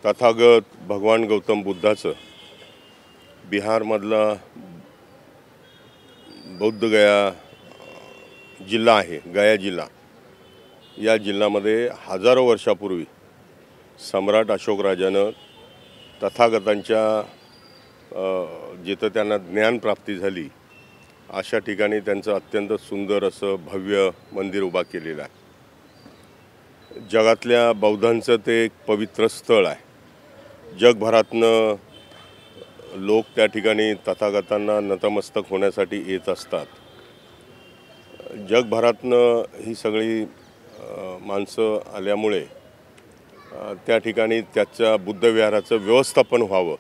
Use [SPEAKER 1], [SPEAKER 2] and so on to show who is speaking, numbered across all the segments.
[SPEAKER 1] तथागत भगवान गौतम बुद्धाचं बिहारमधला बौद्धगया जिल्हा आहे, गया जिल्हा। या जिल्ह्यामध्ये हजारो वर्षापूर्वी सम्राट अशोक राजानं तथागतांच्या जिथं त्यांना ज्ञानप्राप्ती झाली अशा ठिकाणी त्यांचं अत्यंत सुंदर असं भव्य मंदिर उभा केलेलं आहे। जगातल्या बौद्धांचं ते एक पवित्र स्थळ आहे। जगभरातनं लोक त्या ठिकाणी तथागतांना नतमस्तक होण्यासाठी येत असतात। जगभरातनं ही सगळी माणसं आल्यामुळे त्या ठिकाणी त्याच्या बुद्धविहाराचं व्यवस्थापन व्हावं,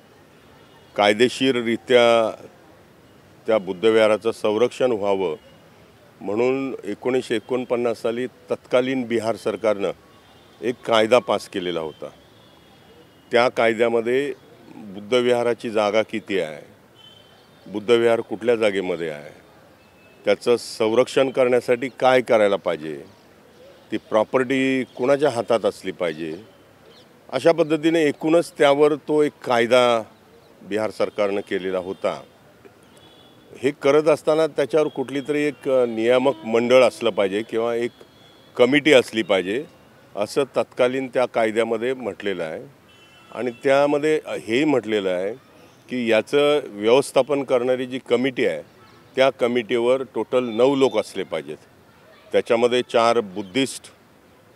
[SPEAKER 1] कायदेशीररित्या त्या बुद्धविहाराचं संरक्षण व्हावं म्हणून 1949 साली तत्कालीन बिहार सरकारनं एक कायदा पास केलेला होता। त्या कायद्यामध्ये बुद्धविहाराची जागा किती आहे, बुद्धविहार कुठल्या जागेमध्ये आहे, त्याचं संरक्षण करण्यासाठी काय करायला पाहिजे, ती प्रॉपर्टी कुणाच्या हातात असली पाहिजे, अशा पद्धतीने एकूणच त्यावर तो एक कायदा बिहार सरकारनं केलेला होता। हे करत असताना त्याच्यावर कुठली तरी एक नियामक मंडळ असलं पाहिजे किंवा एक कमिटी असली पाहिजे असं तत्कालीन त्या कायद्यामध्ये म्हटलेलं आहे। आणि त्यामध्ये हेही म्हटलेलं आहे की याचं व्यवस्थापन करणारी जी कमिटी आहे त्या कमिटीवर टोटल 9 लोक असले पाहिजेत। त्याच्यामध्ये 4 बुद्धिस्ट,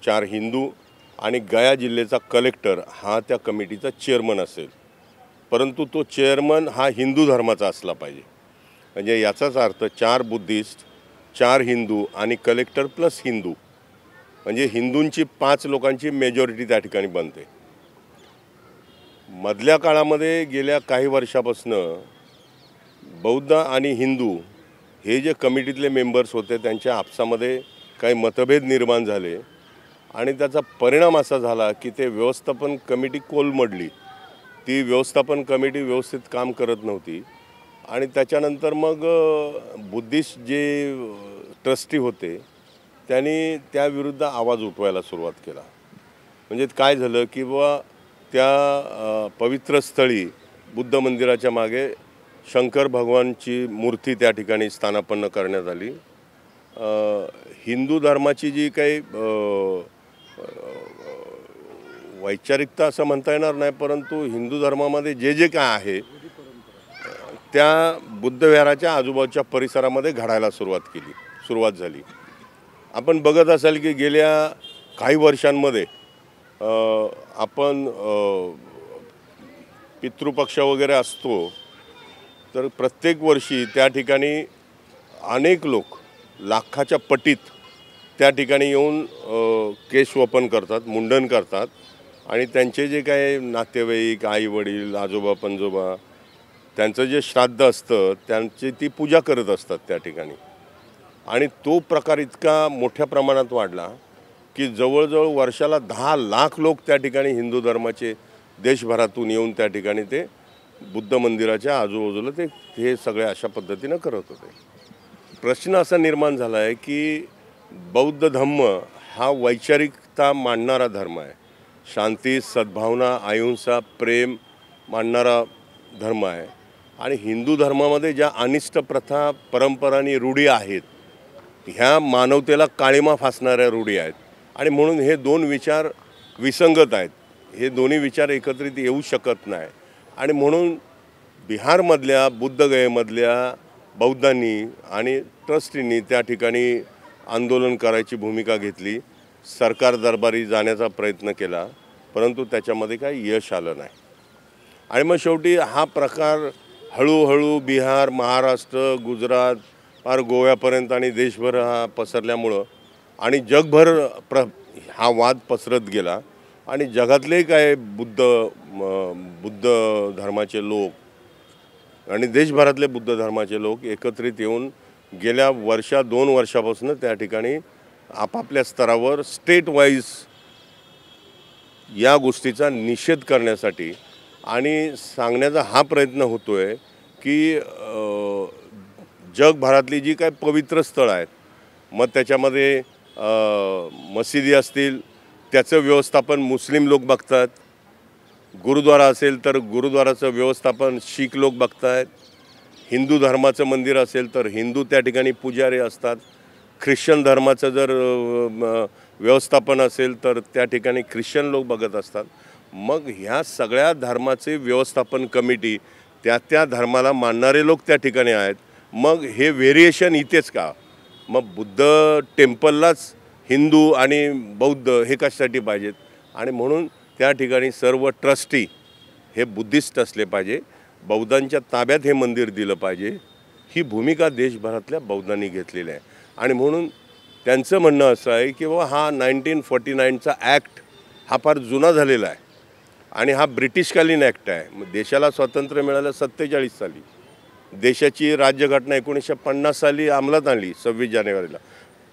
[SPEAKER 1] 4 हिंदू आणि गया जिल्ह्याचा कलेक्टर हा त्या कमिटीचा चेअरमन असेल, परंतु तो चेअरमन हा हिंदू धर्माचा असला पाहिजे। म्हणजे याचाच अर्थ 4 बुद्धिस्ट, 4 हिंदू आणि कलेक्टर प्लस हिंदू, म्हणजे हिंदूंची 5 लोकांची मेजॉरिटी त्या ठिकाणी बनते। मधल्या काळामध्ये गेल्या काही वर्षापासून बौद्ध आणि हिंदू हे जे कमिटीतले मेंबर्स होते त्यांच्या आपसामध्ये काही मतभेद निर्माण झाले आणि त्याचा परिणाम असा झाला की ते व्यवस्थापन कमिटी कोलमडली। ती व्यवस्थापन कमिटी व्यवस्थित काम करत नव्हती आणि त्याच्यानंतर मग बुद्धिस्ट जे ट्रस्टी होते त्यांनी त्याविरुद्ध आवाज उठवायला सुरुवात केला। म्हणजे काय झालं की बुवा त्या पवित्र स्थळी बुद्ध मंदिराच्या मागे शंकर भगवानची मूर्ती त्या ठिकाणी स्थानापन्न करण्यात आली। हिंदू धर्माची जी काही वैचारिकता असं म्हणता येणार नाही, परंतु हिंदू धर्मामध्ये जे काय आहे त्या बुद्धविहाराच्या आजूबाजूच्या परिसरामध्ये घडायला सुरुवात झाली। आपण बघत असाल की गेल्या काही वर्षांमध्ये आपण पितृपक्ष वगैरे असतो तर प्रत्येक वर्षी त्या ठिकाणी अनेक लोक लाखाच्या पटीत त्या ठिकाणी येऊन केश वपन करतात, मुंडन करतात आणि त्यांचे जे काही नातेवाईक, आई वडील, आजोबा पणजोबा त्यांचं जे श्राद्ध असतं त्यांची ती पूजा करत असतात त्या ठिकाणी। आणि तो प्रकार इतका मोठ्या प्रमाणात वाढला की जवळजवळ वर्षाला 10 लाख लोक त्या ठिकाणी हिंदू धर्माचे देशभरातून येऊन त्या ठिकाणी ते बुद्ध मंदिराच्या आजूबाजूला ते हे सगळे अशा पद्धतीनं करत होते। प्रश्न असा निर्माण झाला आहे की बौद्ध धर्म हा वैचारिकता मांडणारा धर्म आहे, शांती, सद्भावना, अहिंसा, प्रेम मांडणारा धर्म आहे आणि हिंदू धर्मामध्ये ज्या अनिष्ट प्रथा, परंपरा आणि रूढी आहेत ह्या मानवतेला काळिमा फासणाऱ्या रूढी आहेत आणि म्हणून हे 2 विचार विसंगत आहेत। हे दोन्ही विचार एकत्रित येऊ शकत नाही आणि म्हणून बिहारमधल्या बुद्धगयेमधल्या बौद्धांनी आणि ट्रस्टींनी त्या ठिकाणी आंदोलन करायची भूमिका घेतली, सरकार दरबारी जाण्याचा प्रयत्न केला, परंतु त्याच्यामध्ये काही यश आलं नाही। आणि मग शेवटी हा प्रकार हळूहळू बिहार, महाराष्ट्र, गुजरात, पार गोव्यापर्यंत आणि देशभर हा पसरल्यामुळं आणि जगभर हा वाद पसरत गेला आणि जगातले काय बुद्ध धर्माचे लोक आणि देशभरातले बुद्ध धर्माचे लोक एकत्रित येऊन गेल्या 2 वर्षापासून त्या ठिकाणी आपापल्या स्तरावर स्टेट वाईज या गोष्टीचा निषेध करण्यासाठी आणि सांगण्याचा हा प्रयत्न होतोय की जगभरातली जी काही पवित्र स्थळं आहेत मग त्याच्यामध्ये मशिदी असतील त्याचं व्यवस्थापन मुस्लिम लोक बघतात, गुरुद्वारा असेल तर गुरुद्वाराचं व्यवस्थापन शीख लोक बघतायत, हिंदू धर्माचं मंदिर असेल तर हिंदू त्या ठिकाणी पुजारी असतात, ख्रिश्चन धर्माचं जर व्यवस्थापन असेल तर त्या ठिकाणी ख्रिश्चन लोक बघत असतात. मग ह्या सगळ्या धर्माचे व्यवस्थापन कमिटी त्या धर्माला मानणारे लोक त्या ठिकाणी आहेत. मग हे व्हेरिएशन इथेच का? मग बुद्ध टेम्पललाच हिंदू आणि बौद्ध हे कशासाठी पाहिजेत? आणि म्हणून त्या ठिकाणी सर्व ट्रस्टी हे बुद्धिस्ट असले पाहिजे, बौद्धांच्या ताब्यात हे मंदिर दिलं पाहिजे, ही भूमिका देशभरातल्या बौद्धांनी घेतलेली आहे. आणि म्हणून त्यांचं म्हणणं असं आहे की बाबा हा 1949चा ॲक्ट हा फार जुना झालेला आहे आणि हा ब्रिटिशकालीन ॲक्ट आहे. मग देशाला स्वातंत्र्य मिळालं 47 साली, देशाची राज्यघटना 1950 साली अंमलात आणली 26 जानेवारीला,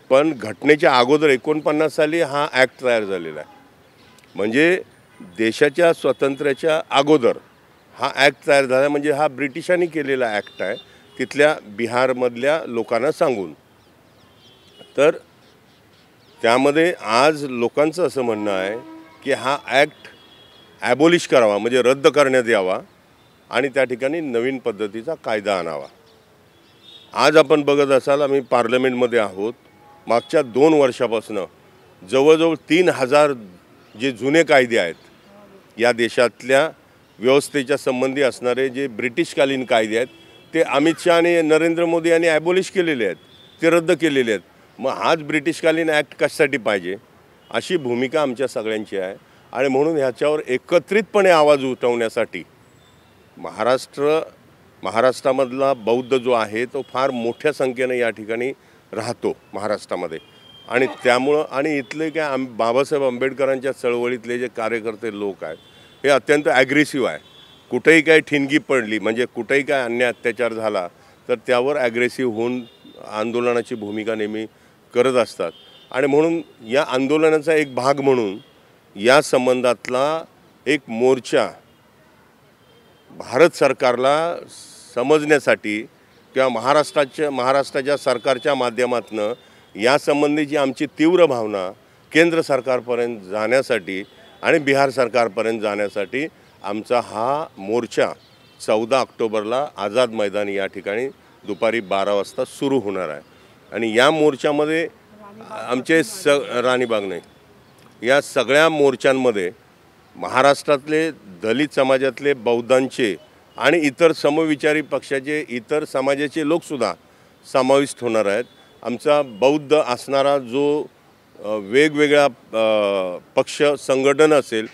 [SPEAKER 1] पण घटनेच्या अगोदर 49 साली हा ॲक्ट तयार झालेला आहे. म्हणजे देशाच्या स्वातंत्र्याच्या अगोदर हा ॲक्ट तयार झाला, म्हणजे हा ब्रिटिशांनी केलेला ॲक्ट आहे तिथल्या बिहारमधल्या लोकांना सांगून. तर त्यामध्ये आज लोकांचं असं म्हणणं आहे की हा ॲक्ट ॲबॉलिश करावा, म्हणजे रद्द करण्यात यावा आणि त्या ठिकाणी नवीन पद्धतीचा कायदा आणावा. आज आपण बघत असाल आम्ही पार्लमेंटमध्ये आहोत. मागच्या 2 वर्षापासून जवळजवळ 3000 जे जुने कायदे आहेत या देशातल्या व्यवस्थेच्या संबंधी असणारे जे ब्रिटिशकालीन कायदे आहेत ते अमित शहा आणि नरेंद्र मोदी यांनी ॲबॉलिश केलेले आहेत, ते रद्द केलेले आहेत. मग हाच ब्रिटिशकालीन ॲक्ट कशासाठी पाहिजे अशी भूमिका आमच्या सगळ्यांची आहे. आणि म्हणून ह्याच्यावर एकत्रितपणे आवाज उठवण्यासाठी महाराष्ट्रामधला बौद्ध जो आहे तो फार मोठ्या संख्येने या ठिकाणी राहतो महाराष्ट्रामध्ये. आणि त्यामुळं आणि इथले काय बाबासाहेब आंबेडकरांच्या चळवळीतले जे कार्यकर्ते लोक आहेत हे अत्यंत ॲग्रेसिव्ह आहे. कुठेही काय ठिणगी पडली, म्हणजे कुठेही काय अन्याय अत्याचार झाला तर त्यावर ॲग्रेसिव्ह होऊन आंदोलनाची भूमिका नेहमी करत असतात. आणि म्हणून या आंदोलनाचा एक भाग म्हणून या संबंधातला एक मोर्चा भारत सरकारला समजण्यासाठी किंवा महाराष्ट्राच्या सरकारच्या माध्यमातून यासंबंधीची आमची तीव्र भावना केंद्र सरकारपर्यंत जाण्यासाठी आणि बिहार सरकारपर्यंत जाण्यासाठी आमचा हा मोर्चा 14 ऑक्टोबरला आझाद मैदान या ठिकाणी दुपारी 12 वाजता सुरू होणार आहे. आणि या मोर्चामध्ये आमचे राणीबाग नाही, या सगळ्या मोर्चांमध्ये महाराष्ट्रातले दलित समाजातले बौद्धांचे आणि इतर समविचारी पक्षाचे इतर समाजाचे लोकसुद्धा समाविष्ट होणार आहेत. आमचा बौद्ध असणारा जो वेगवेगळ्या पक्ष संघटन असेल,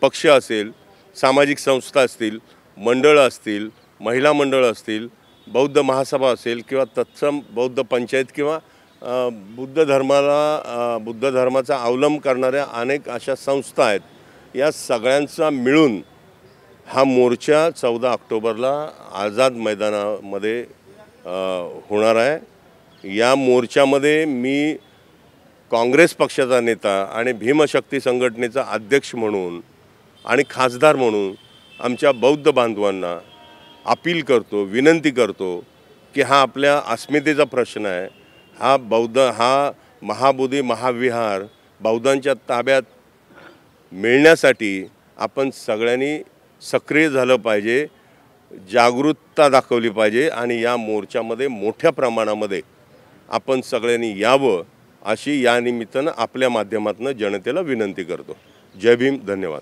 [SPEAKER 1] पक्ष असेल, सामाजिक संस्था असतील, मंडळं असतील, महिला मंडळं असतील, बौद्ध महासभा असेल किंवा तत्सम बौद्ध पंचायत किंवा बुद्ध धर्माचा अवलंब करणाऱ्या अनेक अशा संस्था आहेत, या सगळ्यांचा मिळून हा मोर्चा 14 ऑक्टोबरला आझाद मैदानामध्ये होणार आहे. या मोर्चामध्ये मी काँग्रेस पक्षाचा नेता आणि भीमशक्ती संघटनेचा अध्यक्ष म्हणून आणि खासदार म्हणून आमच्या बौद्ध बांधवांना अपील करतो, विनंती करतो की हा आपल्या अस्मितेचा प्रश्न आहे. हा महाबोधी महाविहार बौद्धांच्या ताब्यात मिळण्यासाठी आपण सगळ्यांनी सक्रिय झालं पाहिजे, जागरूकता दाखवली पाहिजे आणि या मोर्चामध्ये मोठ्या प्रमाणामध्ये आपण सगळ्यांनी यावं अशी या निमित्तानं आपल्या माध्यमातून जनतेला विनंती करतो. जय भीम, धन्यवाद.